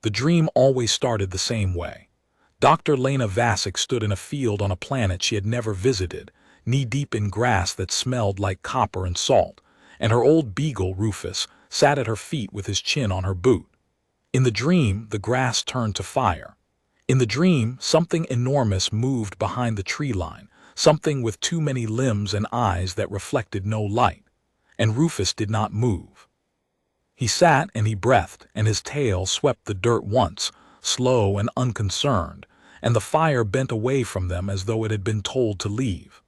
The dream always started the same way. Dr. Lena Vasic stood in a field on a planet she had never visited, knee-deep in grass that smelled like copper and salt, and her old beagle, Rufus, sat at her feet with his chin on her boot. In the dream, the grass turned to fire. In the dream, something enormous moved behind the tree line, something with too many limbs and eyes that reflected no light. And Rufus did not move. He sat and he breathed, and his tail swept the dirt once, slow and unconcerned, and the fire bent away from them as though it had been told to leave.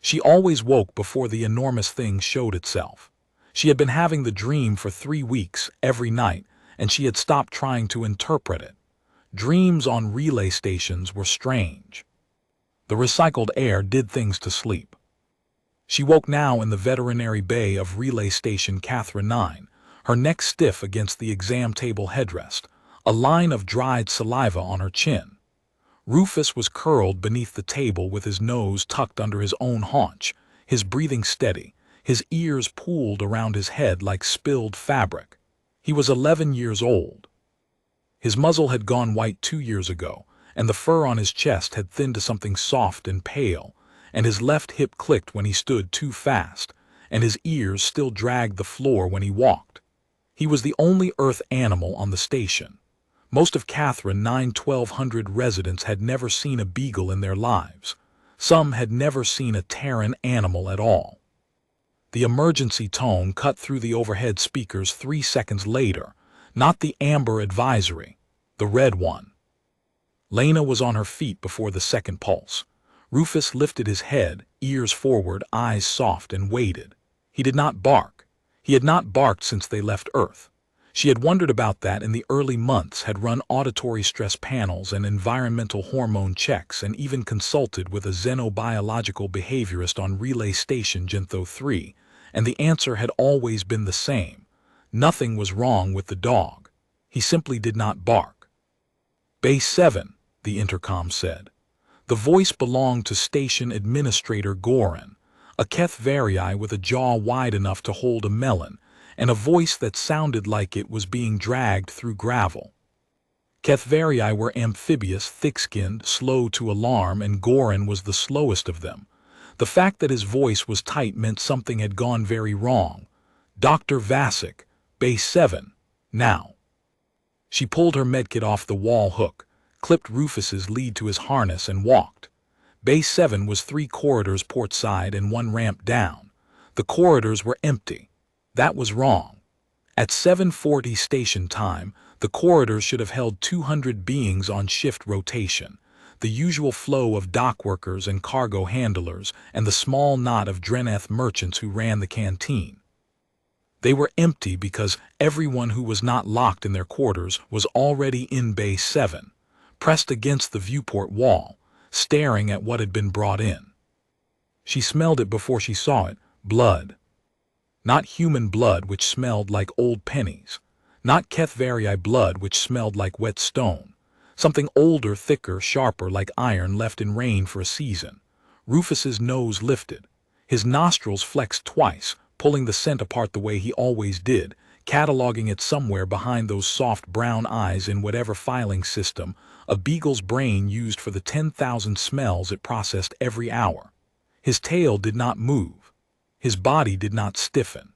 She always woke before the enormous thing showed itself. She had been having the dream for 3 weeks, every night, and she had stopped trying to interpret it. Dreams on relay stations were strange. The recycled air did things to sleep. She woke now in the veterinary bay of relay station Catherine 9, her neck stiff against the exam table headrest, a line of dried saliva on her chin. Rufus was curled beneath the table with his nose tucked under his own haunch, his breathing steady, his ears pooled around his head like spilled fabric. He was 11 years old. His muzzle had gone white 2 years ago, and the fur on his chest had thinned to something soft and pale, and his left hip clicked when he stood too fast, and his ears still dragged the floor when he walked. He was the only Earth animal on the station. Most of Catherine 9-1200 residents had never seen a beagle in their lives. Some had never seen a Terran animal at all. The emergency tone cut through the overhead speakers 3 seconds later, not the amber advisory, the red one. Lena was on her feet before the second pulse. Rufus lifted his head, ears forward, eyes soft, and waited. He did not bark. He had not barked since they left Earth. She had wondered about that in the early months, had run auditory stress panels and environmental hormone checks, and even consulted with a xenobiological behaviorist on Relay Station Gentho 3, and the answer had always been the same. Nothing was wrong with the dog. He simply did not bark. Base 7, the intercom said. The voice belonged to Station Administrator Gorin, a Kethvarii with a jaw wide enough to hold a melon, and a voice that sounded like it was being dragged through gravel. Kethvarii were amphibious, thick-skinned, slow to alarm, and Gorin was the slowest of them. The fact that his voice was tight meant something had gone very wrong. Dr. Vasic, Base 7, now. She pulled her medkit off the wall hook, clipped Rufus's lead to his harness, and walked. Base 7 was 3 corridors port side and 1 ramp down. The corridors were empty. That was wrong. At 7:40 station time, the corridors should have held 200 beings on shift rotation, the usual flow of dock workers and cargo handlers, and the small knot of Dreneth merchants who ran the canteen. They were empty because everyone who was not locked in their quarters was already in Base 7, pressed against the viewport wall, staring at what had been brought in. She smelled it before she saw it, blood. Not human blood, which smelled like old pennies. Not Kethvarii blood, which smelled like wet stone. Something older, thicker, sharper, like iron left in rain for a season. Rufus's nose lifted. His nostrils flexed twice, pulling the scent apart the way he always did, cataloging it somewhere behind those soft brown eyes in whatever filing system a beagle's brain used for the 10,000 smells it processed every hour. His tail did not move. His body did not stiffen.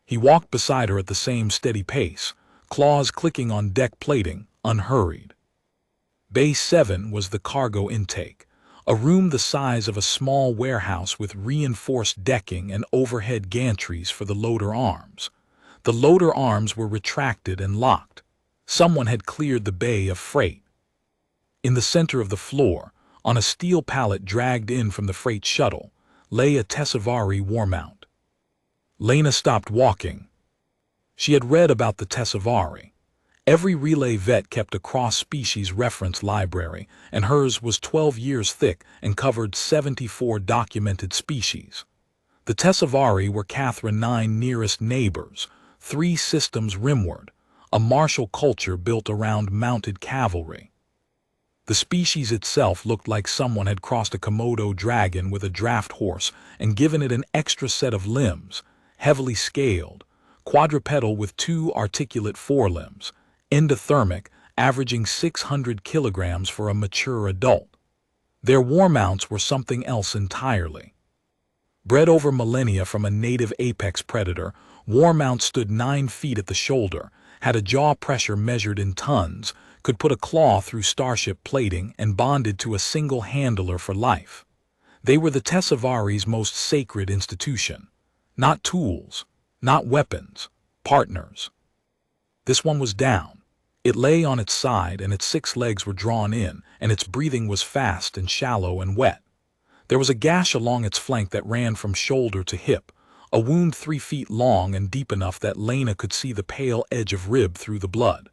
He walked beside her at the same steady pace, claws clicking on deck plating, unhurried. Base 7 was the cargo intake, a room the size of a small warehouse with reinforced decking and overhead gantries for the loader arms. The loader arms were retracted and locked. Someone had cleared the bay of freight. In the center of the floor, on a steel pallet dragged in from the freight shuttle, lay a Tessavari war mount. Lena stopped walking. She had read about the Tessavari. Every relay vet kept a cross-species reference library, and hers was 12 years thick and covered 74 documented species. The Tessavari were Catherine 9 nearest neighbors, 3 systems rimward, a martial culture built around mounted cavalry. The species itself looked like someone had crossed a Komodo dragon with a draft horse and given it an extra set of limbs, heavily scaled, quadrupedal with 2 articulate forelimbs, endothermic, averaging 600 kilograms for a mature adult. Their war mounts were something else entirely. Bred over millennia from a native apex predator, war mounts stood 9 feet at the shoulder, had a jaw pressure measured in tons, could put a claw through starship plating, and bonded to a single handler for life. They were the Tessavari's most sacred institution. Not tools, not weapons, partners. This one was down. It lay on its side, and its 6 legs were drawn in, and its breathing was fast and shallow and wet. There was a gash along its flank that ran from shoulder to hip, a wound 3 feet long and deep enough that Lena could see the pale edge of rib through the blood.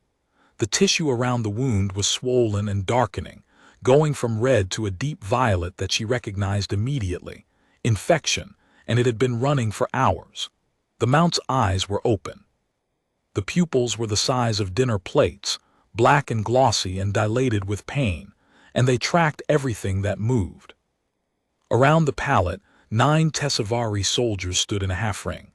The tissue around the wound was swollen and darkening, going from red to a deep violet that she recognized immediately. Infection, and it had been running for hours. The mount's eyes were open. The pupils were the size of dinner plates, black and glossy and dilated with pain, and they tracked everything that moved. Around the pallet, 9 Tessavari soldiers stood in a half-ring.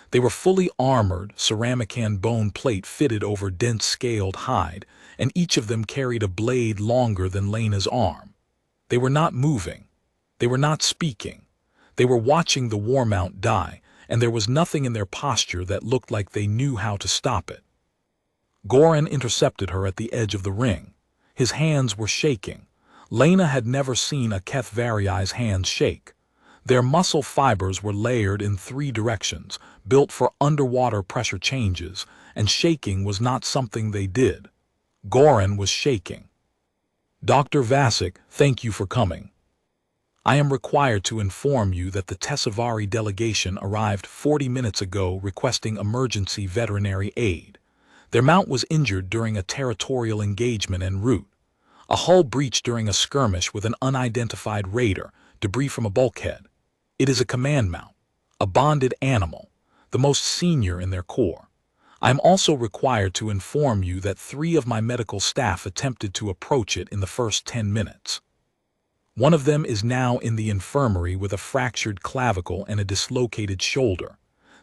They were fully armored, ceramican bone plate fitted over dense scaled hide, and each of them carried a blade longer than Lena's arm. They were not moving. They were not speaking. They were watching the war mount die, and there was nothing in their posture that looked like they knew how to stop it. Goran intercepted her at the edge of the ring. His hands were shaking. Lena had never seen a Kethvari's hands shake. Their muscle fibers were layered in 3 directions, built for underwater pressure changes, and shaking was not something they did. Goran was shaking. "Dr. Vasic, thank you for coming. I am required to inform you that the Tessavari delegation arrived 40 minutes ago requesting emergency veterinary aid. Their mount was injured during a territorial engagement en route. A hull breach during a skirmish with an unidentified raider, debris from a bulkhead. It is a command mount, a bonded animal, the most senior in their corps. I am also required to inform you that 3 of my medical staff attempted to approach it in the first 10 minutes. One of them is now in the infirmary with a fractured clavicle and a dislocated shoulder.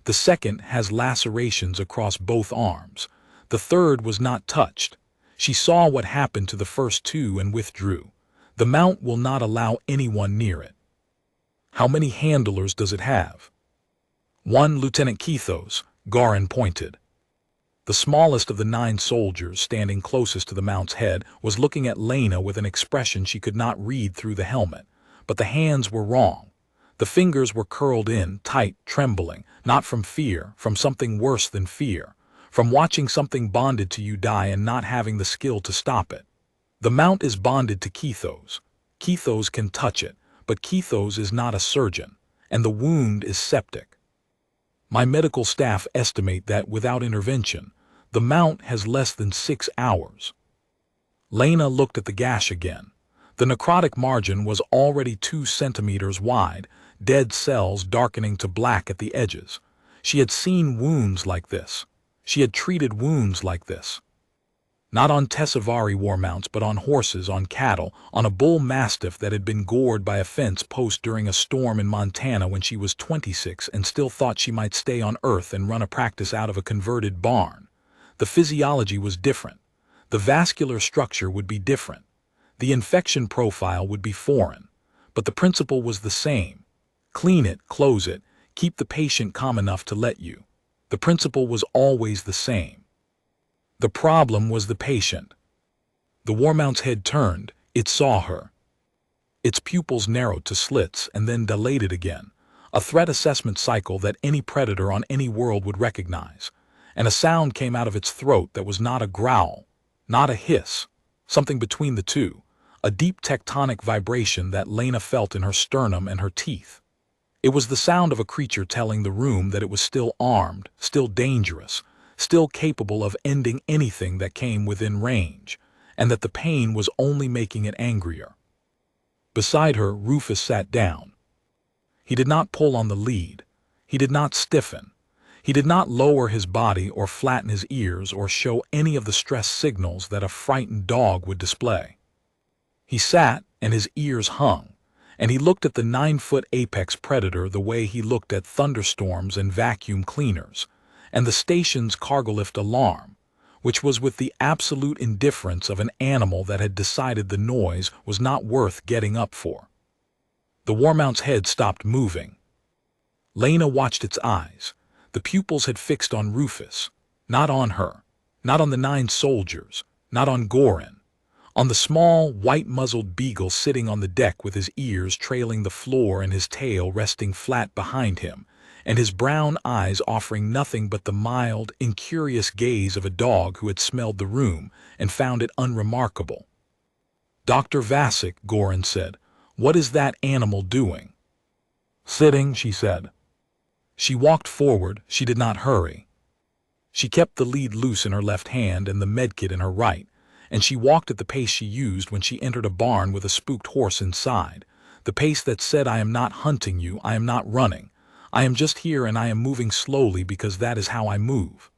The second has lacerations across both arms. The third was not touched. She saw what happened to the first 2 and withdrew. The mount will not allow anyone near it." "How many handlers does it have?" "1 Lieutenant Kethos," Goran pointed. The smallest of the 9 soldiers, standing closest to the mount's head, was looking at Lena with an expression she could not read through the helmet. But the hands were wrong. The fingers were curled in, tight, trembling, not from fear, from something worse than fear, from watching something bonded to you die and not having the skill to stop it. The mount is bonded to Kethos. Kethos can touch it, but Kethos is not a surgeon, and the wound is septic. My medical staff estimate that without intervention, the mount has less than 6 hours. Lena looked at the gash again. The necrotic margin was already 2 centimeters wide, dead cells darkening to black at the edges. She had seen wounds like this. She had treated wounds like this. Not on Tessavari war mounts, but on horses, on cattle, on a bull mastiff that had been gored by a fence post during a storm in Montana when she was 26 and still thought she might stay on Earth and run a practice out of a converted barn. The physiology was different. The vascular structure would be different. The infection profile would be foreign. But the principle was the same. Clean it, close it, keep the patient calm enough to let you. The principle was always the same. The problem was the patient. The war mount's head turned. It saw her. Its pupils narrowed to slits and then dilated again, a threat assessment cycle that any predator on any world would recognize. And a sound came out of its throat that was not a growl, not a hiss, something between the two, a deep tectonic vibration that Lena felt in her sternum and her teeth. It was the sound of a creature telling the room that it was still armed, still dangerous, still capable of ending anything that came within range, and that the pain was only making it angrier. Beside her, Rufus sat down. He did not pull on the lead. He did not stiffen. He did not lower his body or flatten his ears or show any of the stress signals that a frightened dog would display. He sat, and his ears hung, and he looked at the 9-foot apex predator the way he looked at thunderstorms and vacuum cleaners, and the station's cargo lift alarm, which was with the absolute indifference of an animal that had decided the noise was not worth getting up for. The warmount's head stopped moving. Lena watched its eyes. The pupils had fixed on Rufus, not on her, not on the 9 soldiers, not on Goran. On the small, white-muzzled Beagle sitting on the deck with his ears trailing the floor and his tail resting flat behind him, and his brown eyes offering nothing but the mild, incurious gaze of a dog who had smelled the room and found it unremarkable. "Dr. Vasek," Goran said, "what is that animal doing?" "Sitting," she said. She walked forward. She did not hurry. She kept the lead loose in her left hand and the medkit in her right, and she walked at the pace she used when she entered a barn with a spooked horse inside, the pace that said, "I am not hunting you, I am not running. I am just here and I am moving slowly because that is how I move."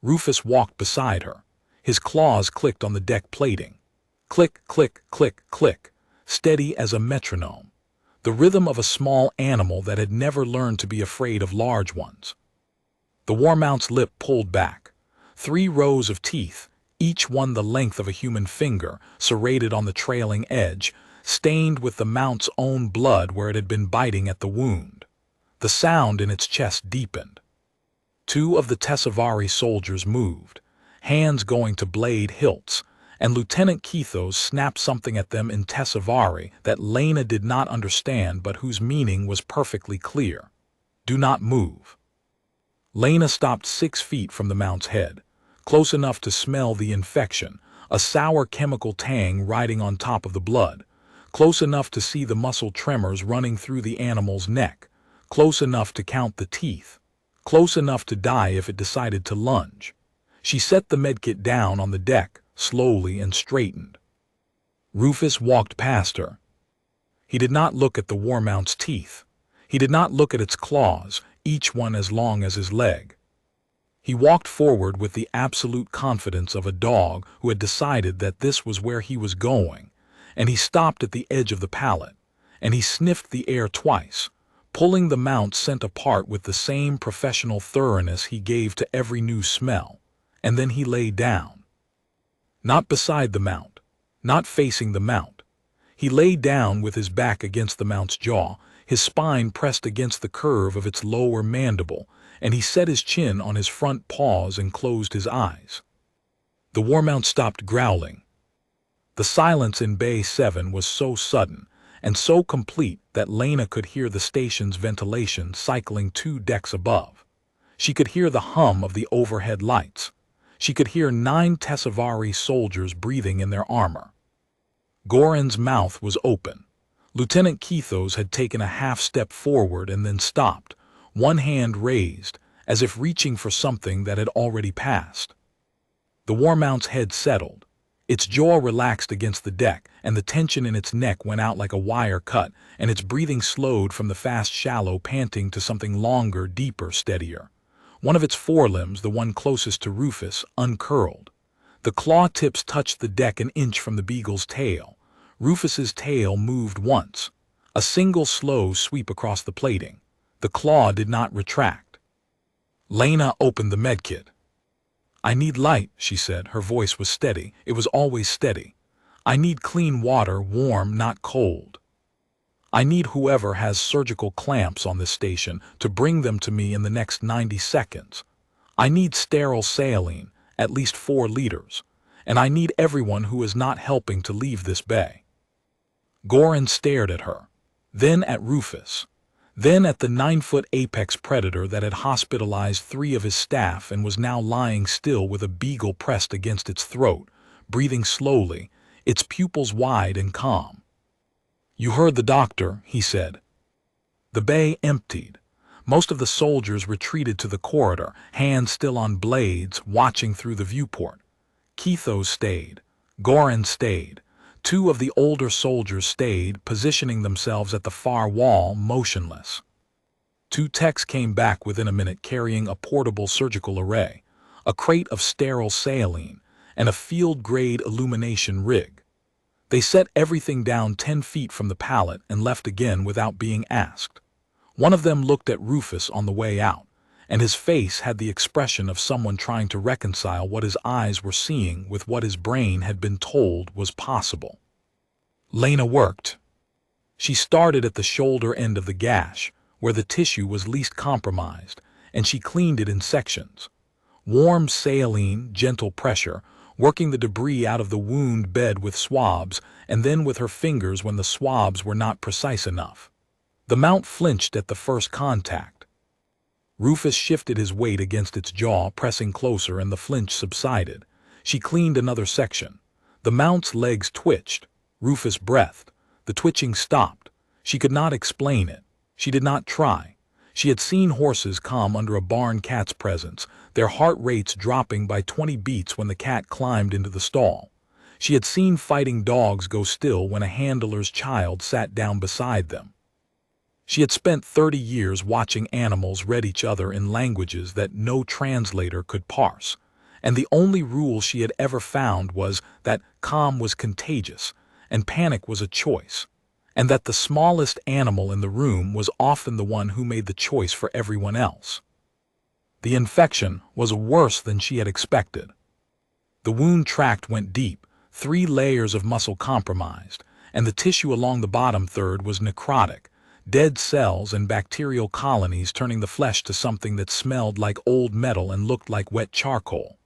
Rufus walked beside her. His claws clicked on the deck plating. Click, click, click, click, steady as a metronome. The rhythm of a small animal that had never learned to be afraid of large ones. The warmount's lip pulled back. 3 rows of teeth, each one the length of a human finger, serrated on the trailing edge, stained with the mount's own blood where it had been biting at the wound. The sound in its chest deepened. 2 of the Tesavari soldiers moved, hands going to blade hilts, and Lieutenant Kethos snapped something at them in Tesavari that Lena did not understand but whose meaning was perfectly clear. "Do not move." Lena stopped 6 feet from the mount's head, close enough to smell the infection, a sour chemical tang riding on top of the blood, close enough to see the muscle tremors running through the animal's neck, close enough to count the teeth, close enough to die if it decided to lunge. She set the medkit down on the deck, slowly, and straightened. Rufus walked past her. He did not look at the warmount's teeth. He did not look at its claws, each one as long as his leg. He walked forward with the absolute confidence of a dog who had decided that this was where he was going, and he stopped at the edge of the pallet, and he sniffed the air twice, pulling the mount's scent apart with the same professional thoroughness he gave to every new smell, and then he lay down. Not beside the mount, not facing the mount. He lay down with his back against the mount's jaw, his spine pressed against the curve of its lower mandible, and he set his chin on his front paws and closed his eyes. The warmount stopped growling. The silence in Bay 7 was so sudden and so complete that Lena could hear the station's ventilation cycling 2 decks above. She could hear the hum of the overhead lights. She could hear 9 Tesavari soldiers breathing in their armor. Goran's mouth was open. Lieutenant Kethos had taken a half-step forward and then stopped, one hand raised, as if reaching for something that had already passed. The warmount's head settled. Its jaw relaxed against the deck, and the tension in its neck went out like a wire cut, and its breathing slowed from the fast shallow panting to something longer, deeper, steadier. One of its forelimbs, the one closest to Rufus, uncurled. The claw tips touched the deck an inch from the Beagle's tail. Rufus's tail moved once. A single slow sweep across the plating. The claw did not retract. Lena opened the medkit. "I need light," she said. Her voice was steady. It was always steady. "I need clean water, warm, not cold. I need whoever has surgical clamps on this station to bring them to me in the next 90 seconds. I need sterile saline, at least 4 liters. And I need everyone who is not helping to leave this bay." Goran stared at her, then at Rufus, then at the 9-foot apex predator that had hospitalized 3 of his staff and was now lying still with a Beagle pressed against its throat, breathing slowly, its pupils wide and calm. "You heard the doctor," he said. The bay emptied. Most of the soldiers retreated to the corridor, hands still on blades, watching through the viewport. Kethos stayed. Goran stayed. 2 of the older soldiers stayed, positioning themselves at the far wall, motionless. 2 techs came back within a minute carrying a portable surgical array, a crate of sterile saline, and a field-grade illumination rig. They set everything down 10 feet from the pallet and left again without being asked. One of them looked at Rufus on the way out, and his face had the expression of someone trying to reconcile what his eyes were seeing with what his brain had been told was possible. Lena worked. She started at the shoulder end of the gash, where the tissue was least compromised, and she cleaned it in sections. Warm saline, gentle pressure, working the debris out of the wound bed with swabs, and then with her fingers when the swabs were not precise enough. The mount flinched at the first contact. Rufus shifted his weight against its jaw, pressing closer, and the flinch subsided. She cleaned another section. The mount's legs twitched. Rufus breathed. The twitching stopped. She could not explain it. She did not try. She had seen horses calm under a barn cat's presence, their heart rates dropping by 20 beats when the cat climbed into the stall. She had seen fighting dogs go still when a handler's child sat down beside them. She had spent 30 years watching animals read each other in languages that no translator could parse, and the only rule she had ever found was that calm was contagious and panic was a choice, and that the smallest animal in the room was often the one who made the choice for everyone else. The infection was worse than she had expected. The wound tract went deep, 3 layers of muscle compromised, and the tissue along the bottom third was necrotic, dead cells and bacterial colonies turning the flesh to something that smelled like old metal and looked like wet charcoal.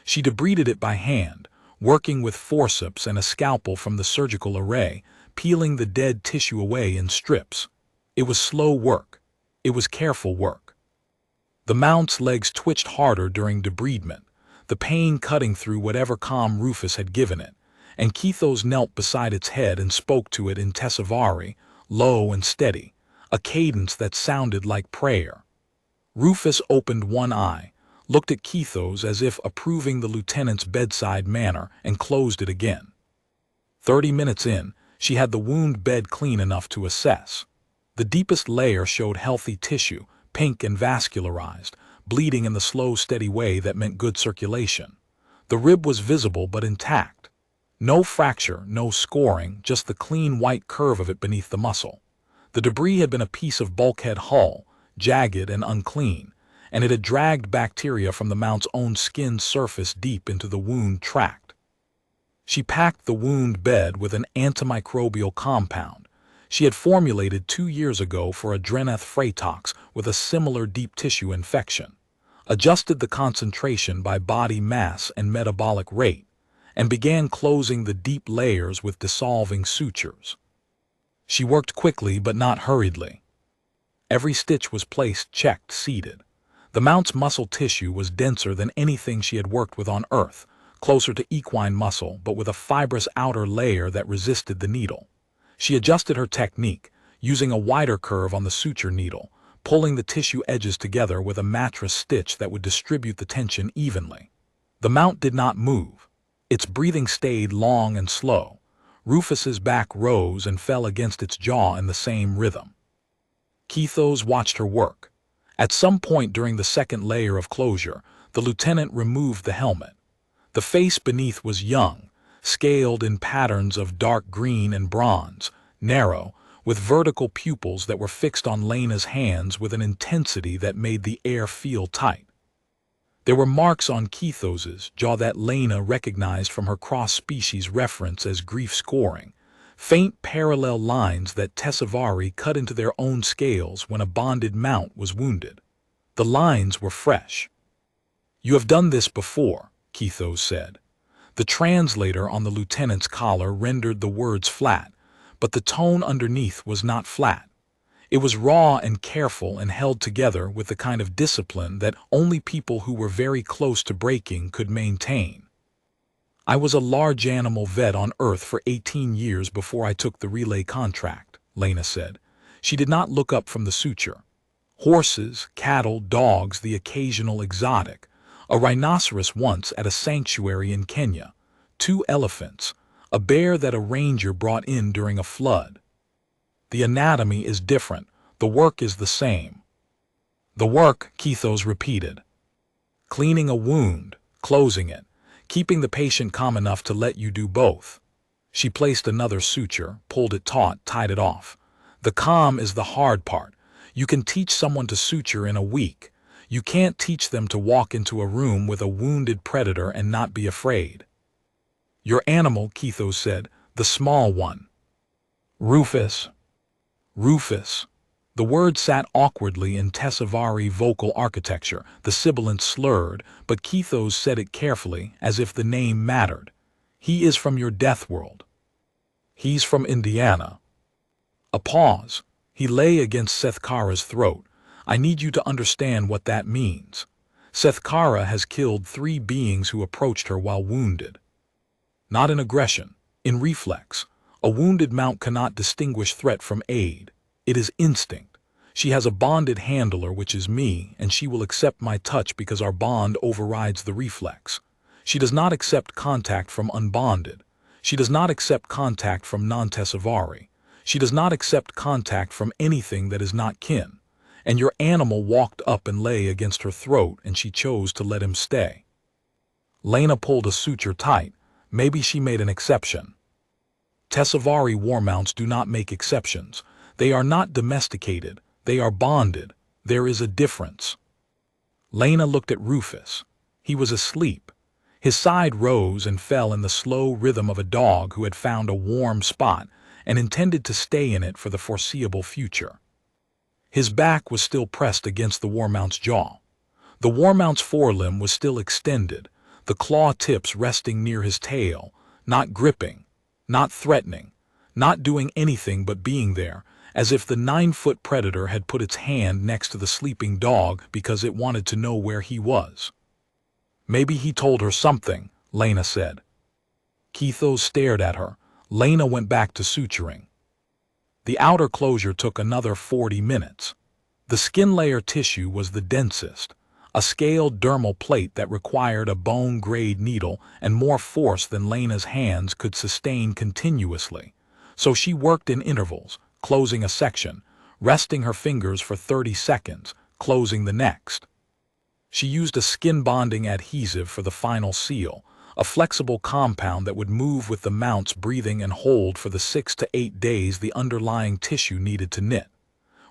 She debrided it by hand, working with forceps and a scalpel from the surgical array, peeling the dead tissue away in strips. It was slow work. It was careful work. The mount's legs twitched harder during debridement, the pain cutting through whatever calm Rufus had given it, and Kithos knelt beside its head and spoke to it in Tesavari, low and steady, a cadence that sounded like prayer. Rufus opened one eye, looked at Kithos as if approving the lieutenant's bedside manner, and closed it again. 30 minutes in, she had the wound bed clean enough to assess. The deepest layer showed healthy tissue, pink and vascularized, bleeding in the slow, steady way that meant good circulation. The rib was visible but intact. No fracture, no scoring, just the clean white curve of it beneath the muscle. The debris had been a piece of bulkhead hull, jagged and unclean, and it had dragged bacteria from the mount's own skin surface deep into the wound tract. She packed the wound bed with an antimicrobial compound she had formulated 2 years ago for Adreneth fratox with a similar deep tissue infection, adjusted the concentration by body mass and metabolic rate, and began closing the deep layers with dissolving sutures. She worked quickly but not hurriedly. Every stitch was placed, checked, seated. The mount's muscle tissue was denser than anything she had worked with on Earth, closer to equine muscle but with a fibrous outer layer that resisted the needle. She adjusted her technique, using a wider curve on the suture needle, pulling the tissue edges together with a mattress stitch that would distribute the tension evenly. The mount did not move. Its breathing stayed long and slow. Rufus's back rose and fell against its jaw in the same rhythm. Kithos watched her work. At some point during the second layer of closure, the lieutenant removed the helmet. The face beneath was young, scaled in patterns of dark green and bronze, narrow, with vertical pupils that were fixed on Lena's hands with an intensity that made the air feel tight. There were marks on Kithos's jaw that Lena recognized from her cross-species reference as grief scoring, faint parallel lines that Tesavari cut into their own scales when a bonded mount was wounded. The lines were fresh. "You have done this before," Kithos said. The translator on the lieutenant's collar rendered the words flat, but the tone underneath was not flat. It was raw and careful and held together with the kind of discipline that only people who were very close to breaking could maintain. "I was a large animal vet on Earth for 18 years before I took the relay contract," Lena said. She did not look up from the suture. "Horses, cattle, dogs, the occasional exotic. A rhinoceros once at a sanctuary in Kenya. 2 elephants. A bear that a ranger brought in during a flood. The anatomy is different. The work is the same." "The work," Kithos repeated. "Cleaning a wound, closing it, keeping the patient calm enough to let you do both." She placed another suture, pulled it taut, tied it off. "The calm is the hard part. You can teach someone to suture in a week. You can't teach them to walk into a room with a wounded predator and not be afraid. Your animal, Keithos said, the small one. Rufus. Rufus. The word sat awkwardly in Tessavari vocal architecture, the sibilant slurred, but Keithos said it carefully, as if the name mattered. He is from your deathworld. He's from Indiana. A pause. He lay against Sethkara's throat. I need you to understand what that means. Sethkara has killed 3 beings who approached her while wounded. Not in aggression, in reflex. A wounded mount cannot distinguish threat from aid. It is instinct. She has a bonded handler, which is me, and she will accept my touch because our bond overrides the reflex. She does not accept contact from unbonded. She does not accept contact from non-Tessavari. She does not accept contact from anything that is not kin. And your animal walked up and lay against her throat, and she chose to let him stay. Lena pulled a suture tight. Maybe she made an exception. Tessavari war mounts do not make exceptions. They are not domesticated. They are bonded. There is a difference. Lena looked at Rufus. He was asleep. His side rose and fell in the slow rhythm of a dog who had found a warm spot and intended to stay in it for the foreseeable future. His back was still pressed against the warmount's jaw. The warmount's forelimb was still extended, the claw tips resting near his tail, not gripping, not threatening, not doing anything but being there, as if the 9-foot predator had put its hand next to the sleeping dog because it wanted to know where he was. Maybe he told her something, Lena said. Keithos stared at her. Lena went back to suturing. The outer closure took another 40 minutes. The skin layer tissue was the densest, a scaled dermal plate that required a bone-grade needle and more force than Lena's hands could sustain continuously. So she worked in intervals, closing a section, resting her fingers for 30 seconds, closing the next. She used a skin-bonding adhesive for the final seal, a flexible compound that would move with the mount's breathing and hold for the 6 to 8 days the underlying tissue needed to knit.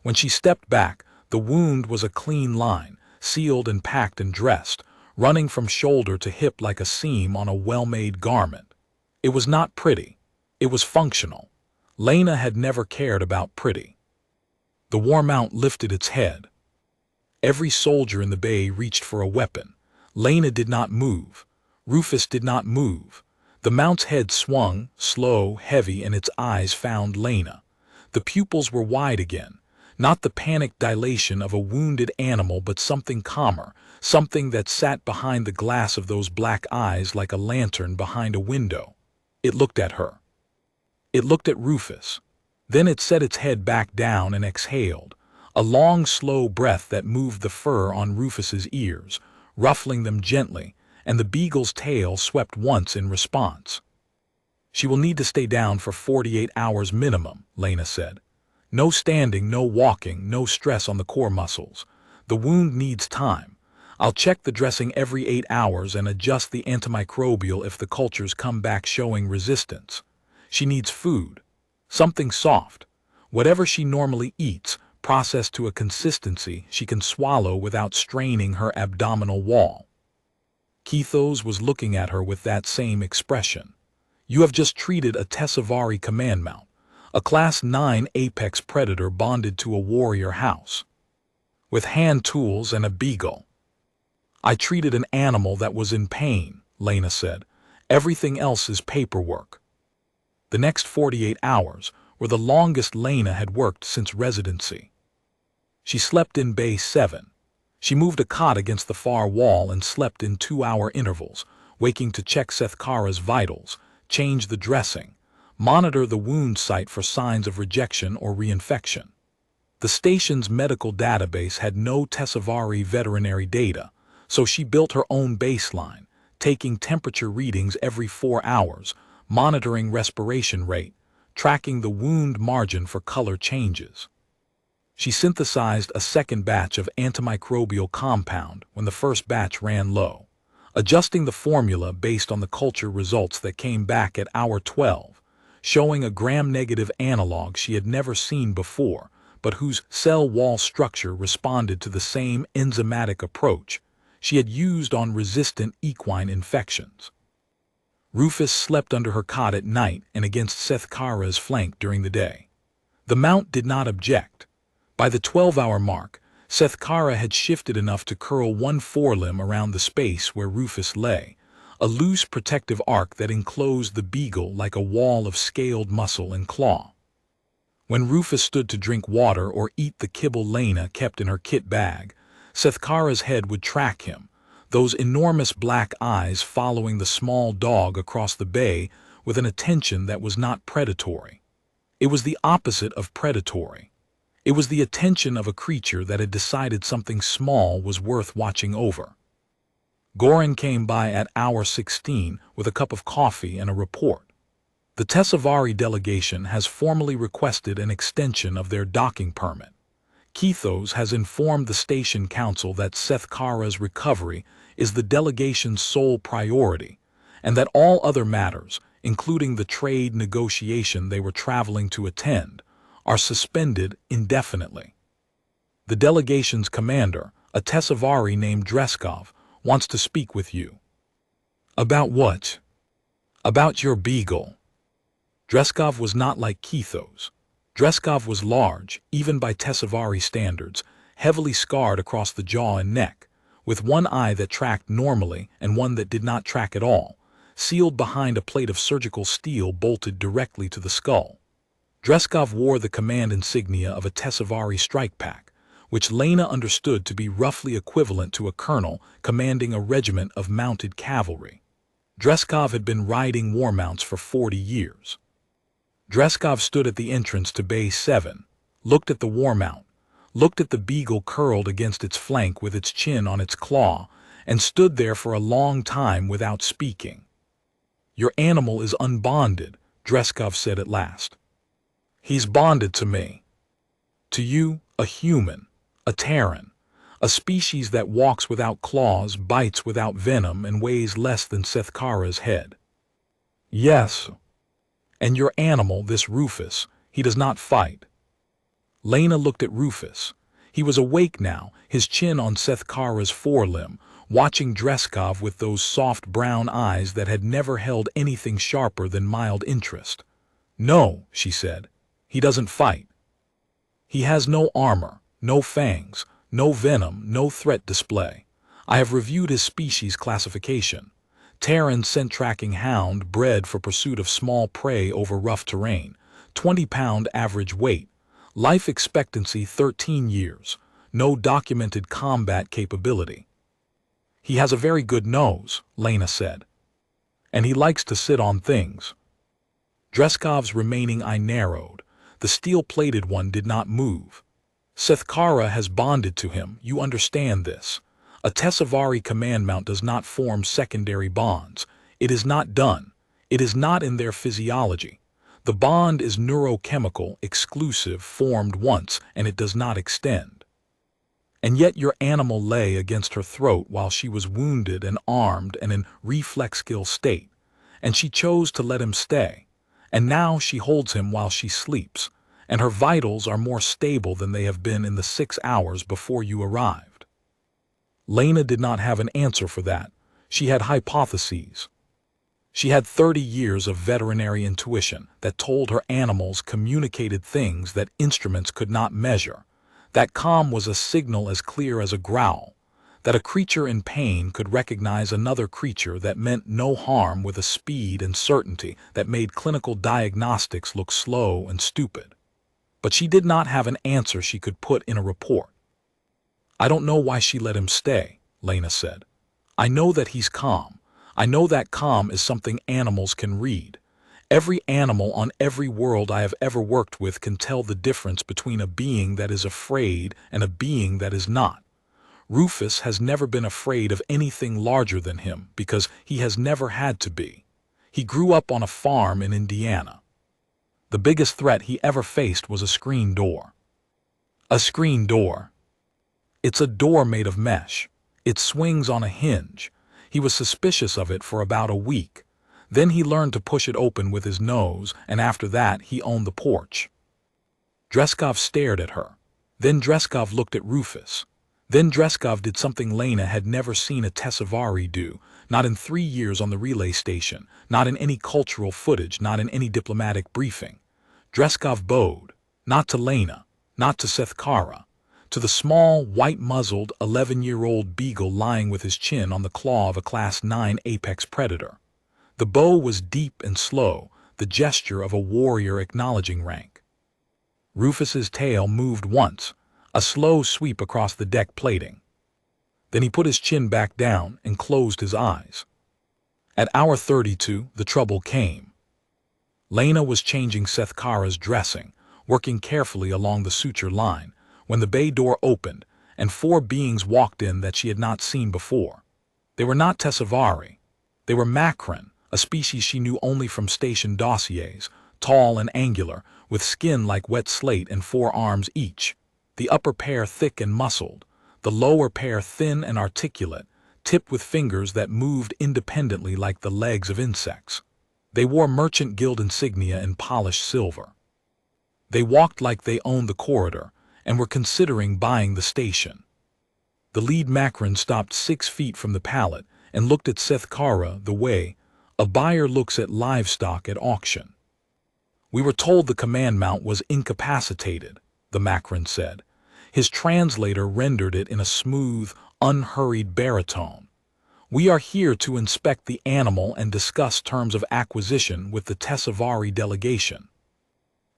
When she stepped back, the wound was a clean line, sealed and packed and dressed, running from shoulder to hip like a seam on a well-made garment. It was not pretty. It was functional. Lena had never cared about pretty. The war mount lifted its head. Every soldier in the bay reached for a weapon. Lena did not move. Rufus did not move. The mount's head swung, slow, heavy, and its eyes found Lena. The pupils were wide again, not the panic dilation of a wounded animal, but something calmer, something that sat behind the glass of those black eyes like a lantern behind a window. It looked at her. It looked at Rufus. Then it set its head back down and exhaled, a long, slow breath that moved the fur on Rufus's ears, ruffling them gently, and the beagle's tail swept once in response. She will need to stay down for 48 hours minimum, Lena said. No standing, no walking, no stress on the core muscles. The wound needs time. I'll check the dressing every 8 hours and adjust the antimicrobial if the cultures come back showing resistance. She needs food, something soft, whatever she normally eats, processed to a consistency she can swallow without straining her abdominal wall. Keithos was looking at her with that same expression. You have just treated a Tessavari command mount, a Class 9 apex predator bonded to a warrior house, with hand tools and a beagle. I treated an animal that was in pain, Lena said. Everything else is paperwork. The next 48 hours were the longest Lena had worked since residency. She slept in Bay 7. She moved a cot against the far wall and slept in 2-hour intervals, waking to check Sethkara's vitals, change the dressing, monitor the wound site for signs of rejection or reinfection. The station's medical database had no Tessavari veterinary data, so she built her own baseline, taking temperature readings every 4 hours, monitoring respiration rate, tracking the wound margin for color changes. She synthesized a second batch of antimicrobial compound when the first batch ran low, adjusting the formula based on the culture results that came back at hour 12, showing a gram-negative analog she had never seen before, but whose cell wall structure responded to the same enzymatic approach she had used on resistant equine infections. Rufus slept under her cot at night and against Seth Kara's flank during the day. The mount did not object. By the 12-hour mark, Seth Kara had shifted enough to curl one forelimb around the space where Rufus lay, a loose protective arc that enclosed the Beagle like a wall of scaled muscle and claw. When Rufus stood to drink water or eat the kibble Lena kept in her kit bag, Seth Kara's head would track him, those enormous black eyes following the small dog across the bay with an attention that was not predatory. It was the opposite of predatory. It was the attention of a creature that had decided something small was worth watching over. Goran came by at hour 16 with a cup of coffee and a report. The Tessavari delegation has formally requested an extension of their docking permit. Keithos has informed the station council that Seth Kara's recovery is the delegation's sole priority, and that all other matters, including the trade negotiation they were traveling to attend, are suspended indefinitely. The delegation's commander, a Tessavari named Dreskov, wants to speak with you. About what? About your Beagle. Dreskov was not like Keithos. Dreskov was large, even by Tessavari standards, heavily scarred across the jaw and neck, with one eye that tracked normally and one that did not track at all, sealed behind a plate of surgical steel bolted directly to the skull. Dreskov wore the command insignia of a Tessavari strike pack, which Lena understood to be roughly equivalent to a colonel commanding a regiment of mounted cavalry. Dreskov had been riding war mounts for 40 years. Dreskov stood at the entrance to Bay 7, looked at the war mount, looked at the Beagle curled against its flank with its chin on its claw, and stood there for a long time without speaking. "Your animal is unbonded," Dreskov said at last. "He's bonded to me. To you, a human, a Terran, a species that walks without claws, bites without venom, and weighs less than Seth Kara's head." "Yes. And your animal, this Rufus, he does not fight." Lena looked at Rufus. He was awake now, his chin on Seth Kara's forelimb, watching Dreskov with those soft brown eyes that had never held anything sharper than mild interest. "No," she said, "he doesn't fight. He has no armor, no fangs, no venom, no threat display. I have reviewed his species classification. Terran scent-tracking hound bred for pursuit of small prey over rough terrain, 20-pound average weight, life expectancy 13 years, no documented combat capability." "He has a very good nose," Lena said. "And he likes to sit on things." Dreskov's remaining eye narrowed. The steel-plated one did not move. "Seth Kara has bonded to him, you understand this. A Tessavari command mount does not form secondary bonds. It is not done. It is not in their physiology. The bond is neurochemical, exclusive, formed once, and it does not extend. And yet your animal lay against her throat while she was wounded and armed and in reflex-kill state, and she chose to let him stay. And now she holds him while she sleeps, and her vitals are more stable than they have been in the 6 hours before you arrived." Lena did not have an answer for that. She had hypotheses. She had 30 years of veterinary intuition that told her animals communicated things that instruments could not measure, that calm was a signal as clear as a growl, that a creature in pain could recognize another creature that meant no harm with a speed and certainty that made clinical diagnostics look slow and stupid. But she did not have an answer she could put in a report. "I don't know why she let him stay," Lena said. "I know that he's calm. I know that calm is something animals can read. Every animal on every world I have ever worked with can tell the difference between a being that is afraid and a being that is not. Rufus has never been afraid of anything larger than him because he has never had to be. He grew up on a farm in Indiana. The biggest threat he ever faced was a screen door." "A screen door?" "It's a door made of mesh. It swings on a hinge. He was suspicious of it for about a week. Then he learned to push it open with his nose, and after that he owned the porch." Dreskov stared at her. Then Dreskov looked at Rufus. Then Dreskov did something Lena had never seen a Tesavari do, not in 3 years on the relay station, not in any cultural footage, not in any diplomatic briefing. Dreskov bowed, not to Lena, not to Sethkara, to the small, white-muzzled, 11-year-old Beagle lying with his chin on the claw of a Class 9 apex predator. The bow was deep and slow, the gesture of a warrior acknowledging rank. Rufus's tail moved once, a slow sweep across the deck plating. Then he put his chin back down and closed his eyes. At hour 32, the trouble came. Lena was changing Sethkara's dressing, working carefully along the suture line, when the bay door opened and 4 beings walked in that she had not seen before. They were not Tesavari. They were Makran, a species she knew only from station dossiers, tall and angular, with skin like wet slate and 4 arms each, the upper pair thick and muscled, the lower pair thin and articulate, tipped with fingers that moved independently like the legs of insects. They wore Merchant Guild insignia in polished silver. They walked like they owned the corridor and were considering buying the station. The lead Makran stopped 6 feet from the pallet and looked at Sethkara the way a buyer looks at livestock at auction. "We were told the command mount was incapacitated," the Makran said. His translator rendered it in a smooth, unhurried baritone. "We are here to inspect the animal and discuss terms of acquisition with the Tesavari delegation."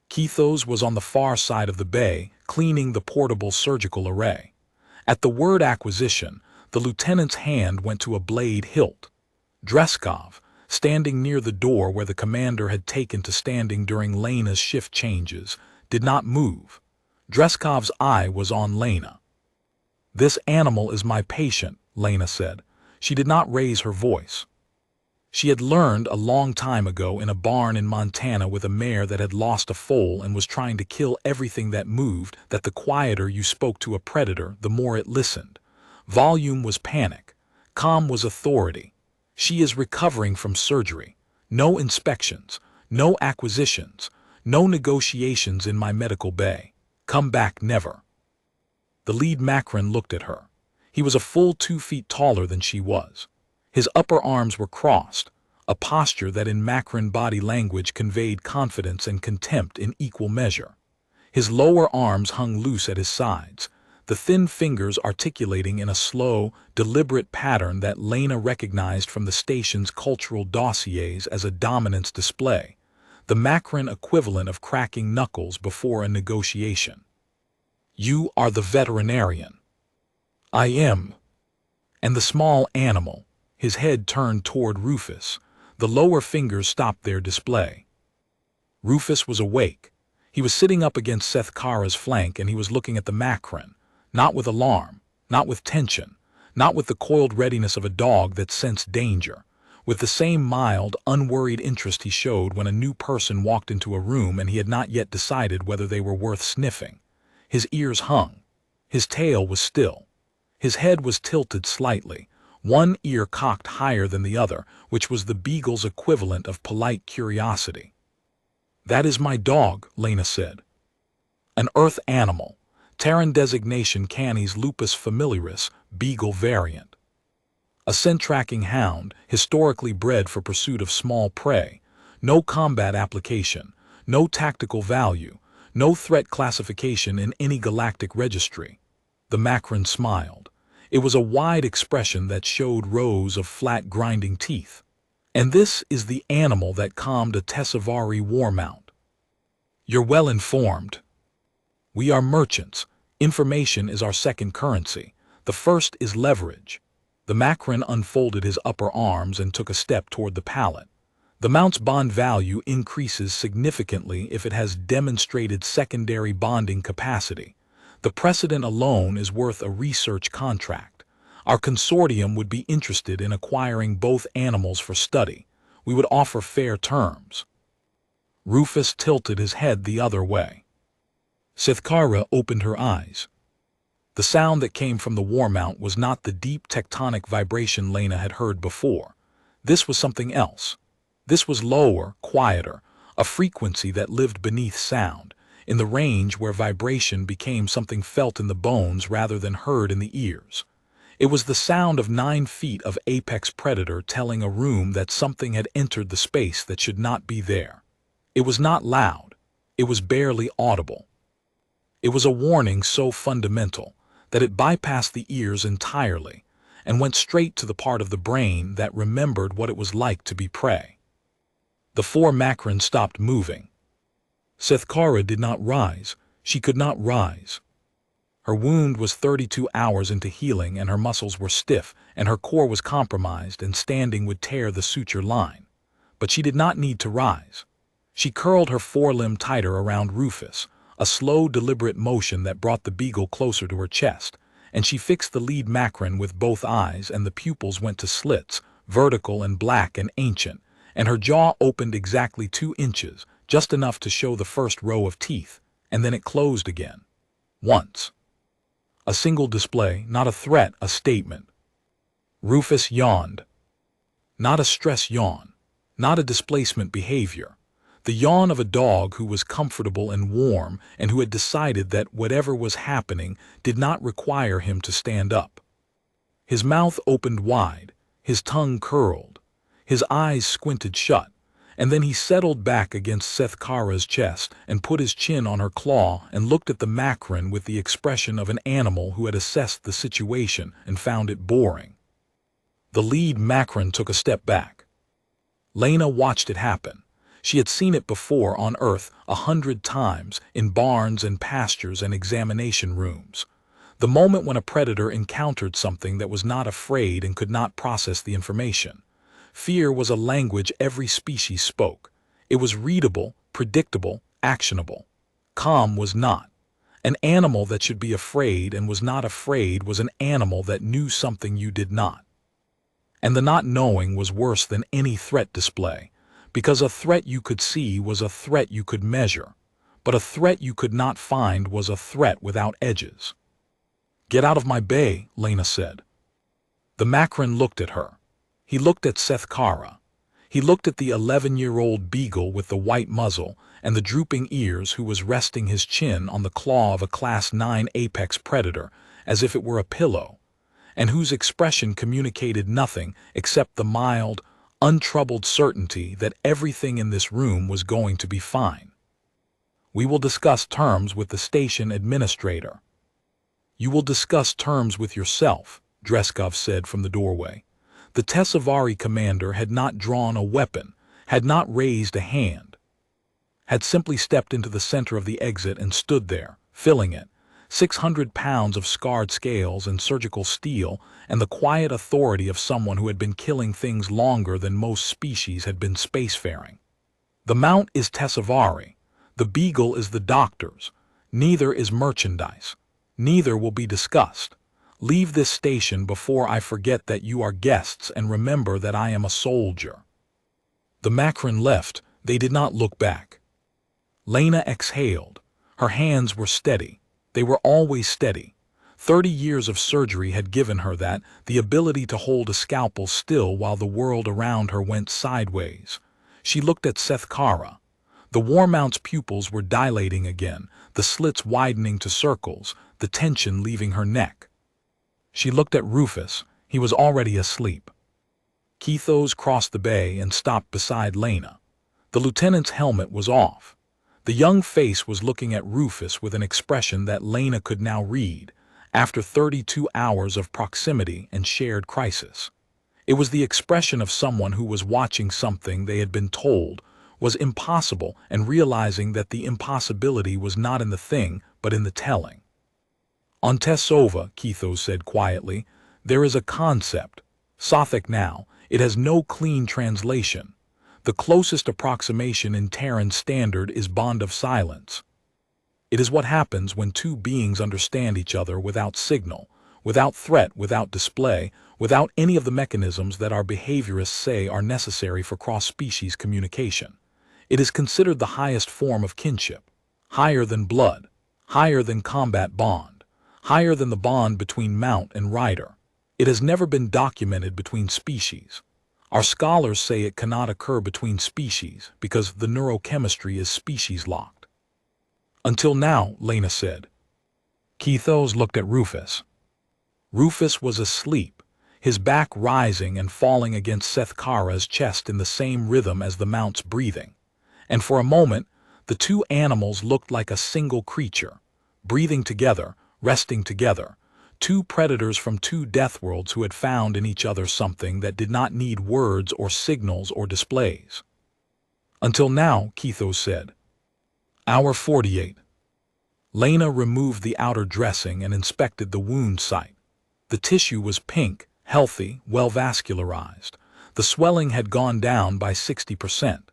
Kithos was on the far side of the bay, cleaning the portable surgical array. At the word acquisition, the lieutenant's hand went to a blade hilt. Dreskov, standing near the door where the commander had taken to standing during Lena's shift changes, did not move. Dreskov's eye was on Lena. "This animal is my patient," Lena said. She did not raise her voice. She had learned a long time ago in a barn in Montana with a mare that had lost a foal and was trying to kill everything that moved, that the quieter you spoke to a predator, the more it listened. Volume was panic. Calm was authority. "She is recovering from surgery. No inspections, no acquisitions, no negotiations in my medical bay. Come back never." The lead Makran looked at her. He was a full 2 feet taller than she was. His upper arms were crossed, a posture that in Makran body language conveyed confidence and contempt in equal measure. His lower arms hung loose at his sides, the thin fingers articulating in a slow, deliberate pattern that Lena recognized from the station's cultural dossiers as a dominance display, the Makran equivalent of cracking knuckles before a negotiation. "You are the veterinarian." "I am." And the small animal, his head turned toward Rufus, the lower fingers stopped their display. Rufus was awake. He was sitting up against Sethkara's flank and he was looking at the Makran, not with alarm, not with tension, not with the coiled readiness of a dog that sensed danger, with the same mild, unworried interest he showed when a new person walked into a room and he had not yet decided whether they were worth sniffing. His ears hung. His tail was still. His head was tilted slightly, one ear cocked higher than the other, which was the Beagle's equivalent of polite curiosity. "That is my dog," Lena said. "An earth animal, Terran designation Canis lupus familiaris, Beagle variant. A scent-tracking hound, historically bred for pursuit of small prey, no combat application, no tactical value, no threat classification in any galactic registry." The Makran smiled. It was a wide expression that showed rows of flat grinding teeth. "And this is the animal that calmed a Tesavari war mount." "You're well informed." "We are merchants. Information is our second currency. The first is leverage." The Makran unfolded his upper arms and took a step toward the pallet. "The mount's bond value increases significantly if it has demonstrated secondary bonding capacity. The precedent alone is worth a research contract. Our consortium would be interested in acquiring both animals for study. We would offer fair terms." Rufus tilted his head the other way. Sethkara opened her eyes. The sound that came from the war mount was not the deep tectonic vibration Lena had heard before. This was something else. This was lower, quieter, a frequency that lived beneath sound. in the range where vibration became something felt in the bones rather than heard in the ears. It was the sound of 9 feet of apex predator telling a room that something had entered the space that should not be there. It was not loud. It was barely audible. It was a warning so fundamental that it bypassed the ears entirely and went straight to the part of the brain that remembered what it was like to be prey. The 4 Macron stopped moving. Sethkara did not rise. She could not rise. Her wound was 32 hours into healing, and her muscles were stiff, and her core was compromised, and standing would tear the suture line. But she did not need to rise. She curled her forelimb tighter around Rufus, a slow, deliberate motion that brought the Beagle closer to her chest, and she fixed the lead Macron with both eyes, and the pupils went to slits, vertical and black and ancient, and her jaw opened exactly 2 inches, just enough to show the first row of teeth, and then it closed again. Once. A single display, not a threat, a statement. Rufus yawned. Not a stress yawn, not a displacement behavior. The yawn of a dog who was comfortable and warm and who had decided that whatever was happening did not require him to stand up. His mouth opened wide, his tongue curled, his eyes squinted shut, and then he settled back against Sethkara's chest and put his chin on her claw and looked at the Macron with the expression of an animal who had assessed the situation and found it boring. The lead Macron took a step back. Lena watched it happen. She had seen it before on Earth 100 times in barns and pastures and examination rooms. The moment when a predator encountered something that was not afraid and could not process the information. Fear was a language every species spoke. It was readable, predictable, actionable. Calm was not. An animal that should be afraid and was not afraid was an animal that knew something you did not. And the not knowing was worse than any threat display, because a threat you could see was a threat you could measure, but a threat you could not find was a threat without edges. "Get out of my bay," Lena said. The Macron looked at her. He looked at Sethkara. He looked at the 11-year-old Beagle with the white muzzle and the drooping ears, who was resting his chin on the claw of a Class 9 apex predator as if it were a pillow, and whose expression communicated nothing except the mild, untroubled certainty that everything in this room was going to be fine. "We will discuss terms with the station administrator." "You will discuss terms with yourself," Dreskov said from the doorway. The Tesavari commander had not drawn a weapon, had not raised a hand, had simply stepped into the center of the exit and stood there, filling it, 600 pounds of scarred scales and surgical steel, and the quiet authority of someone who had been killing things longer than most species had been spacefaring. "The mount is Tesavari. The Beagle is the doctor's. Neither is merchandise. Neither will be discussed. Leave this station before I forget that you are guests, and remember that I am a soldier." The Macron left. They did not look back. Lena exhaled. Her hands were steady. They were always steady. 30 years of surgery had given her that, the ability to hold a scalpel still while the world around her went sideways. She looked at Sethkara. The Warmount's pupils were dilating again, the slits widening to circles, the tension leaving her neck. She looked at Rufus. He was already asleep. Kethos crossed the bay and stopped beside Lena. The lieutenant's helmet was off. The young face was looking at Rufus with an expression that Lena could now read, after 32 hours of proximity and shared crisis. It was the expression of someone who was watching something they had been told was impossible and realizing that the impossibility was not in the thing but in the telling. "On Tesova," Kethos said quietly, "there is a concept. Sothic now. It has no clean translation. The closest approximation in Terran standard is bond of silence. It is what happens when 2 beings understand each other without signal, without threat, without display, without any of the mechanisms that our behaviorists say are necessary for cross-species communication. It is considered the highest form of kinship, higher than blood, higher than combat bond, higher than the bond between mount and rider. It has never been documented between species. Our scholars say it cannot occur between species because the neurochemistry is species-locked." Until now, Lena said. Keithos looked at Rufus. Rufus was asleep, his back rising and falling against Seth Kara's chest in the same rhythm as the mount's breathing. And for a moment, the two animals looked like a single creature, breathing together, resting together, two predators from two death worlds who had found in each other something that did not need words or signals or displays. Until now, Keithos said. Hour 48. Lena removed the outer dressing and inspected the wound site. The tissue was pink, healthy, well vascularized. The swelling had gone down by 60%.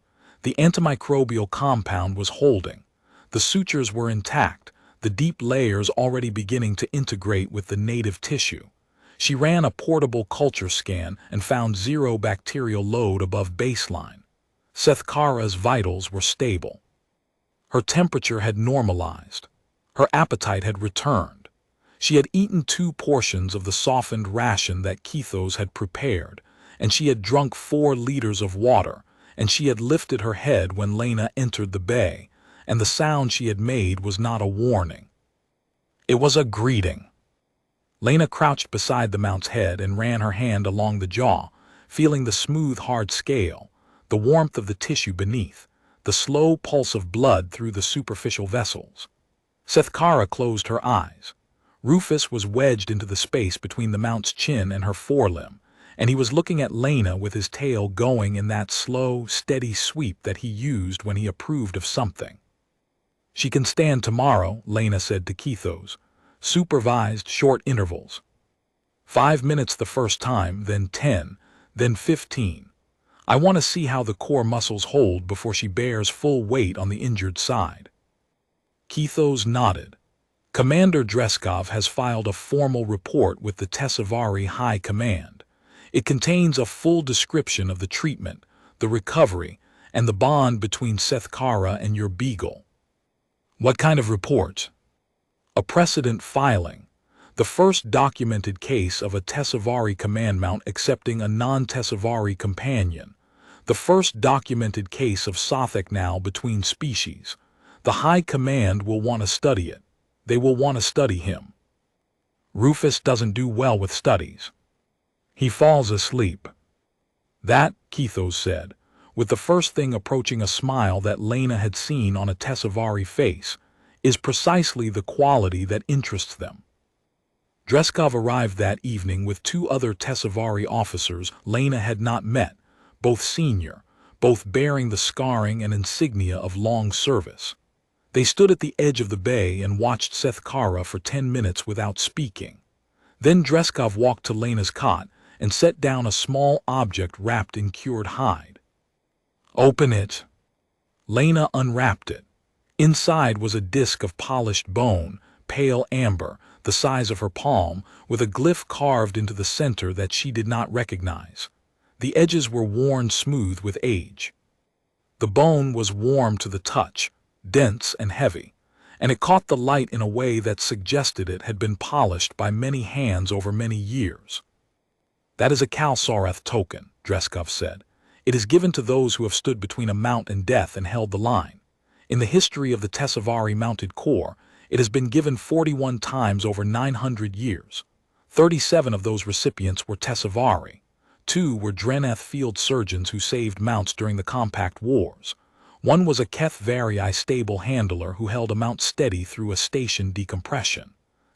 The antimicrobial compound was holding. The sutures were intact, the deep layers already beginning to integrate with the native tissue. She ran a portable culture scan and found zero bacterial load above baseline. Seth Kara's vitals were stable. Her temperature had normalized. Her appetite had returned. She had eaten 2 portions of the softened ration that Keithos had prepared, and she had drunk 4 liters of water, and she had lifted her head when Lena entered the bay, and the sound she had made was not a warning. It was a greeting. Lena crouched beside the mount's head and ran her hand along the jaw, feeling the smooth, hard scale, the warmth of the tissue beneath, the slow pulse of blood through the superficial vessels. Seth Kara closed her eyes. Rufus was wedged into the space between the mount's chin and her forelimb, and he was looking at Lena with his tail going in that slow, steady sweep that he used when he approved of something. She can stand tomorrow, Lena said to Keithos. Supervised short intervals. 5 minutes the first time, then 10, then 15. I want to see how the core muscles hold before she bears full weight on the injured side. Keithos nodded. Commander Dreskov has filed a formal report with the Tesavari High Command. It contains a full description of the treatment, the recovery, and the bond between Seth Kara and your Beagle. What kind of report? A precedent filing. The first documented case of a Tesavari command mount accepting a non-Tesavari companion. The first documented case of Sothek between species. The High Command will want to study it. They will want to study him. Rufus doesn't do well with studies. He falls asleep. That, Keithos said, with the first thing approaching a smile that Lena had seen on a Tesavari face, is precisely the quality that interests them. Dreskov arrived that evening with 2 other Tesavari officers Lena had not met, both senior, both bearing the scarring and insignia of long service. They stood at the edge of the bay and watched Seth Kara for 10 minutes without speaking. Then Dreskov walked to Lena's cot and set down a small object wrapped in cured hide. Open it. Lena unwrapped it. Inside was a disc of polished bone, pale amber, the size of her palm, with a glyph carved into the center that she did not recognize. The edges were worn smooth with age. The bone was warm to the touch, dense and heavy, and it caught the light in a way that suggested it had been polished by many hands over many years. That is a Kalsarath token, Dreskov said. It is given to those who have stood between a mount and death and held the line. In the history of the Tesavari mounted corps, it has been given 41 times over 900 years. 37 of those recipients were Tesavari. 2 were Dreneth field surgeons who saved mounts during the compact wars. 1 was a Keth Varii stable handler who held a mount steady through a station decompression.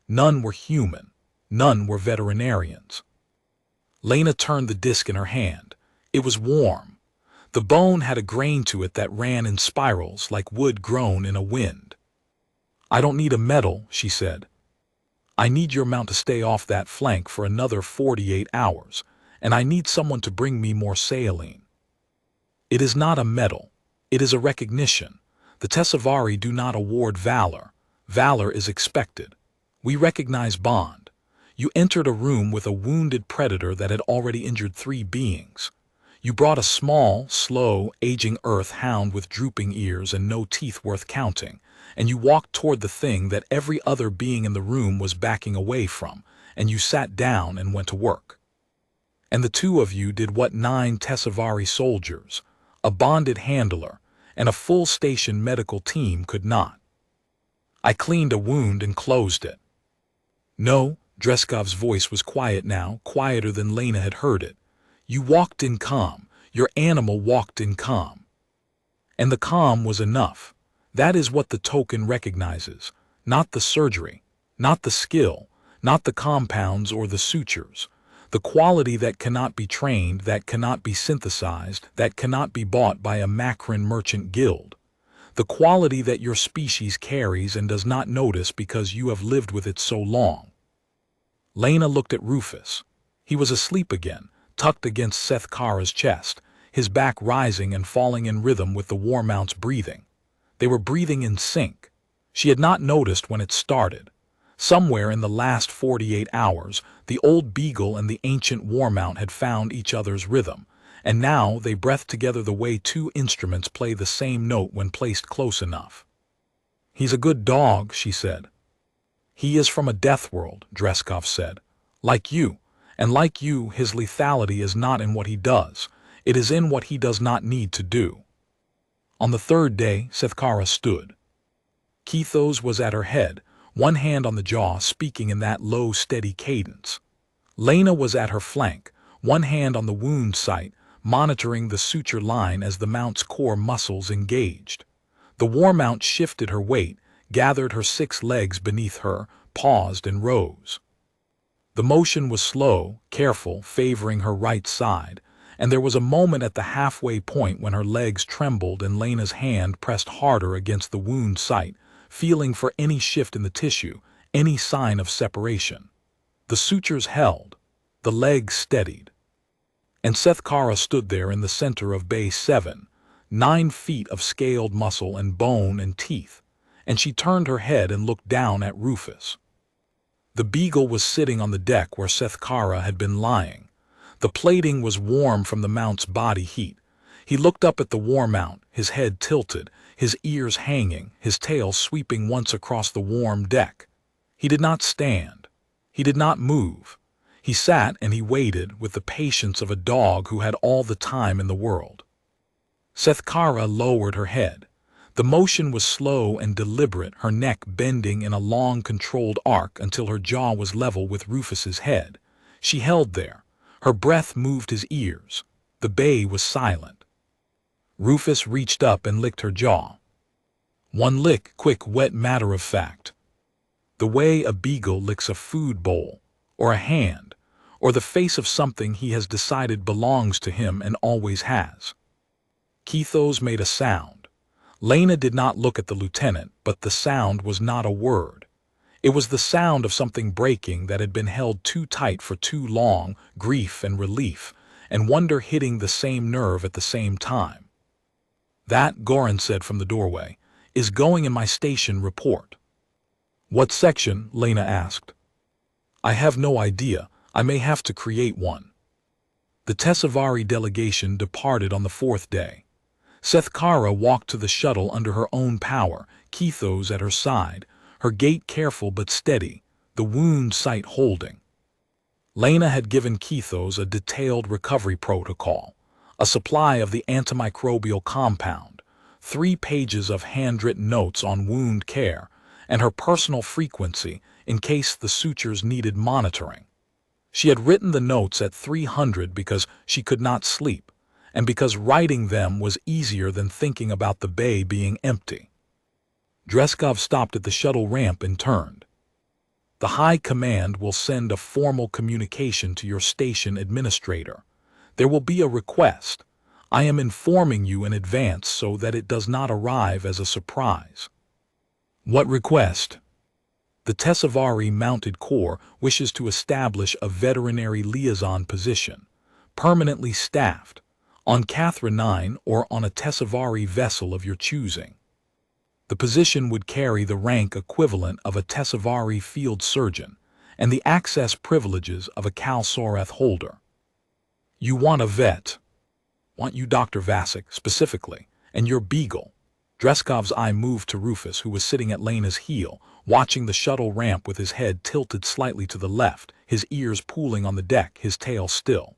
None were human. None were veterinarians. Lena turned the disc in her hand. It was warm. The bone had a grain to it that ran in spirals like wood grown in a wind. I don't need a medal, she said. I need your mount to stay off that flank for another 48 hours, and I need someone to bring me more saline. It is not a medal. It is a recognition. The Tesavari do not award valor. Valor is expected. We recognize bond. You entered a room with a wounded predator that had already injured 3 beings. You brought a small, slow, aging earth hound with drooping ears and no teeth worth counting, and you walked toward the thing that every other being in the room was backing away from, and you sat down and went to work. And the 2 of you did what 9 Tesavari soldiers, a bonded handler, and a full station medical team could not. I cleaned a wound and closed it. No, Dreskov's voice was quiet now, quieter than Lena had heard it. You walked in calm. Your animal walked in calm. And the calm was enough. That is what the token recognizes. Not the surgery, not the skill, not the compounds or the sutures. The quality that cannot be trained, that cannot be synthesized, that cannot be bought by a Macron merchant guild. The quality that your species carries and does not notice because you have lived with it so long. Lena looked at Rufus. He was asleep again, tucked against Seth Kara's chest, his back rising and falling in rhythm with the war mount's breathing. They were breathing in sync. She had not noticed when it started. Somewhere in the last 48 hours, the old Beagle and the ancient war mount had found each other's rhythm, and now they breathed together the way two instruments play the same note when placed close enough. He's a good dog, she said. He is from a deathworld, Dreskov said. Like you, and like you, his lethality is not in what he does. It is in what he does not need to do. On the third day, Seth Kara stood. Kethos was at her head, one hand on the jaw, speaking in that low, steady cadence. Lena was at her flank, one hand on the wound site, monitoring the suture line as the mount's core muscles engaged. The war mount shifted her weight, gathered her 6 legs beneath her, paused and rose. The motion was slow, careful, favoring her right side, and there was a moment at the halfway point when her legs trembled and Lena's hand pressed harder against the wound site, feeling for any shift in the tissue, any sign of separation. The sutures held. The legs steadied. And Seth Kara stood there in the center of Bay 7, 9 feet of scaled muscle and bone and teeth, and she turned her head and looked down at Rufus. The Beagle was sitting on the deck where Seth Kara had been lying. The plating was warm from the mount's body heat. He looked up at the war mount, his head tilted, his ears hanging, his tail sweeping once across the warm deck. He did not stand. He did not move. He sat and he waited with the patience of a dog who had all the time in the world. Seth Kara lowered her head. The motion was slow and deliberate, her neck bending in a long, controlled arc until her jaw was level with Rufus's head. She held there. Her breath moved his ears. The bay was silent. Rufus reached up and licked her jaw. One lick, quick, wet, matter of fact. The way a beagle licks a food bowl, or a hand, or the face of something he has decided belongs to him and always has. Kethos made a sound. Lena did not look at the lieutenant, but the sound was not a word. It was the sound of something breaking that had been held too tight for too long, grief and relief, and wonder hitting the same nerve at the same time. That, Goran said from the doorway, is going in my station report. What section? Lena asked. I have no idea. I may have to create one. The Tesavari delegation departed on the 4th day. Seth Kara walked to the shuttle under her own power, Kethos at her side, her gait careful but steady, the wound site holding. Lena had given Kethos a detailed recovery protocol, a supply of the antimicrobial compound, 3 pages of handwritten notes on wound care, and her personal frequency in case the sutures needed monitoring. She had written the notes at 300 because she could not sleep, and because writing them was easier than thinking about the bay being empty. Dreskov stopped at the shuttle ramp and turned. The High Command will send a formal communication to your station administrator. There will be a request. I am informing you in advance so that it does not arrive as a surprise. What request? The Tesavari Mounted Corps wishes to establish a veterinary liaison position, permanently staffed, on Cathra 9 or on a Tesavari vessel of your choosing. The position would carry the rank equivalent of a Tesavari field surgeon and the access privileges of a Kalsorath holder. You want a vet. Want you Dr. Vasic, specifically, and your Beagle. Dreskov's eye moved to Rufus, who was sitting at Lena's heel, watching the shuttle ramp with his head tilted slightly to the left, his ears pooling on the deck, his tail still.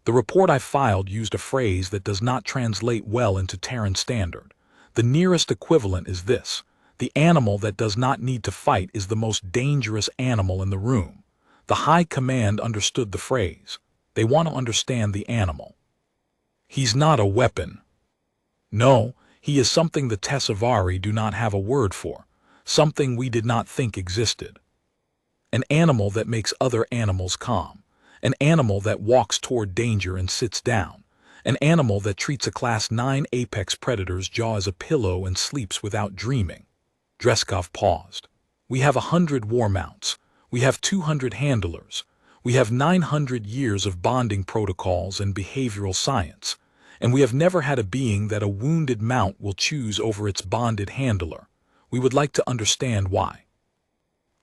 The report I filed used a phrase that does not translate well into Terran Standard. The nearest equivalent is this: The animal that does not need to fight is the most dangerous animal in the room. The High Command understood the phrase. They want to understand the animal. He's not a weapon. No, he is something the Tessavari do not have a word for, something we did not think existed. An animal that makes other animals calm. An animal that walks toward danger and sits down. An animal that treats a Class 9 apex predator's jaw as a pillow and sleeps without dreaming. Dreskov paused. We have 100 war mounts. We have 200 handlers. We have 900 years of bonding protocols and behavioral science. And we have never had a being that a wounded mount will choose over its bonded handler. We would like to understand why.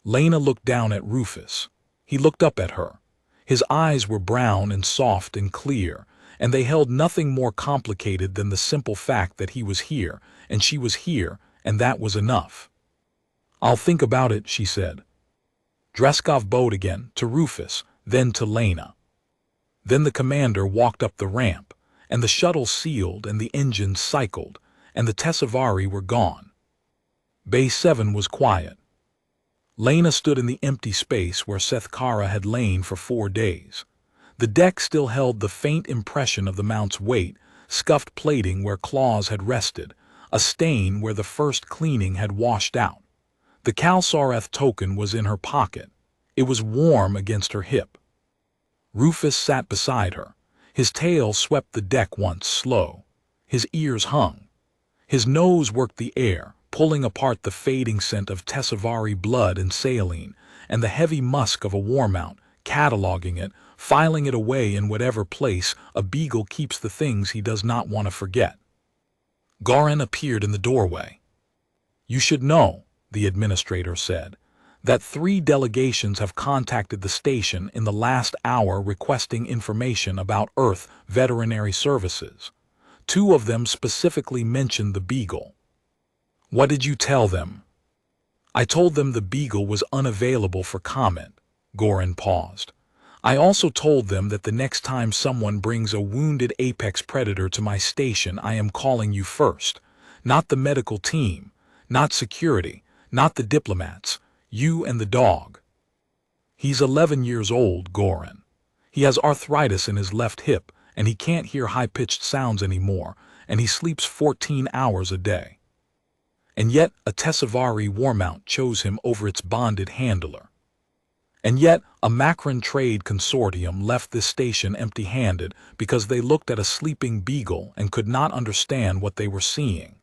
Lena looked down at Rufus. He looked up at her. His eyes were brown and soft and clear, and they held nothing more complicated than the simple fact that he was here, and she was here, and that was enough. I'll think about it, she said. Dreskov bowed again, to Rufus, then to Lena. Then the commander walked up the ramp, and the shuttle sealed and the engines cycled, and the Tessavari were gone. Bay 7 was quiet. Lena stood in the empty space where Seth Kara had lain for 4 days. The deck still held the faint impression of the mount's weight, scuffed plating where claws had rested, a stain where the first cleaning had washed out. The Kalsareth token was in her pocket. It was warm against her hip. Rufus sat beside her. His tail swept the deck once, slow. His ears hung. His nose worked the air, pulling apart the fading scent of Tessavari blood and saline, and the heavy musk of a war mount, cataloging it, filing it away in whatever place a beagle keeps the things he does not want to forget. Garin appeared in the doorway. You should know, the administrator said, that 3 delegations have contacted the station in the last hour requesting information about Earth veterinary services. 2 of them specifically mentioned the Beagle. What did you tell them? I told them the Beagle was unavailable for comment. Garin paused. I also told them that the next time someone brings a wounded apex predator to my station, I am calling you first. Not the medical team, not security, not the diplomats, you and the dog. He's 11 years old, Garin. He has arthritis in his left hip, and he can't hear high-pitched sounds anymore, and he sleeps 14 hours a day. And yet a Tessavari war mount chose him over its bonded handler. And yet a Macron trade consortium left this station empty-handed because they looked at a sleeping beagle and could not understand what they were seeing.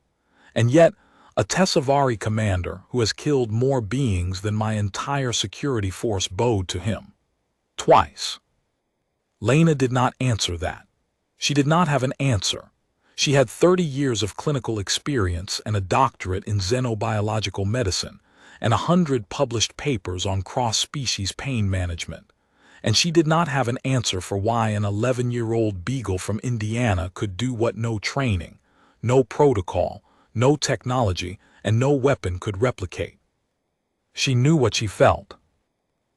And yet a Tessavari commander who has killed more beings than my entire security force bowed to him. Twice. Lena did not answer that. She did not have an answer. She had 30 years of clinical experience and a doctorate in xenobiological medicine, and 100 published papers on cross-species pain management. And she did not have an answer for why an 11-year-old beagle from Indiana could do what no training, no protocol, no technology, and no weapon could replicate. She knew what she felt.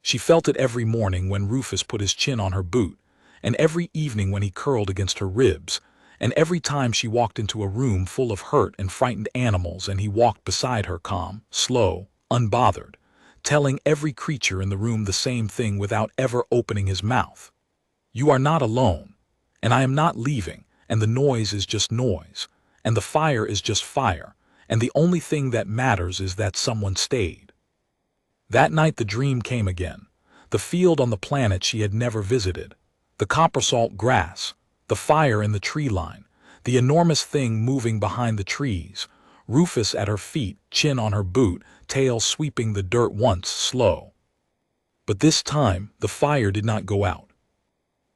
She felt it every morning when Rufus put his chin on her boot, and every evening when he curled against her ribs, and every time she walked into a room full of hurt and frightened animals and he walked beside her calm, slow, unbothered, telling every creature in the room the same thing without ever opening his mouth. You are not alone, and I am not leaving, and the noise is just noise, and the fire is just fire, and the only thing that matters is that someone stayed. That night the dream came again, the field on the planet she had never visited, the copper salt grass, the fire in the tree line, the enormous thing moving behind the trees, Rufus at her feet, chin on her boot, tail sweeping the dirt once, slow. But this time the fire did not go out.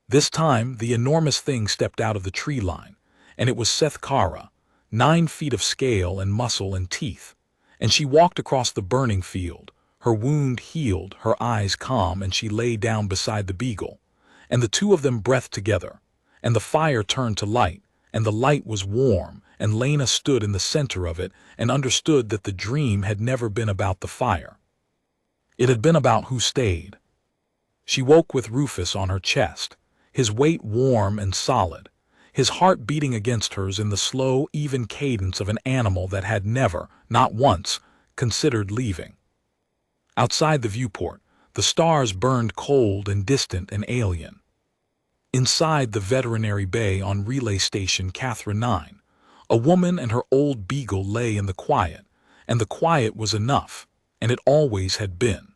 This time the enormous thing stepped out of the tree line, and it was Seth Kara, 9 feet of scale and muscle and teeth, and she walked across the burning field, her wound healed, her eyes calm, and she lay down beside the beagle, and the 2 of them breathed together, and the fire turned to light, and the light was warm, and Lena stood in the center of it and understood that the dream had never been about the fire. It had been about who stayed. She woke with Rufus on her chest, his weight warm and solid, his heart beating against hers in the slow, even cadence of an animal that had never, not once, considered leaving. Outside the viewport, the stars burned cold and distant and alien. Inside the veterinary bay on Relay Station Catherine 9, a woman and her old Beagle lay in the quiet, and the quiet was enough, and it always had been.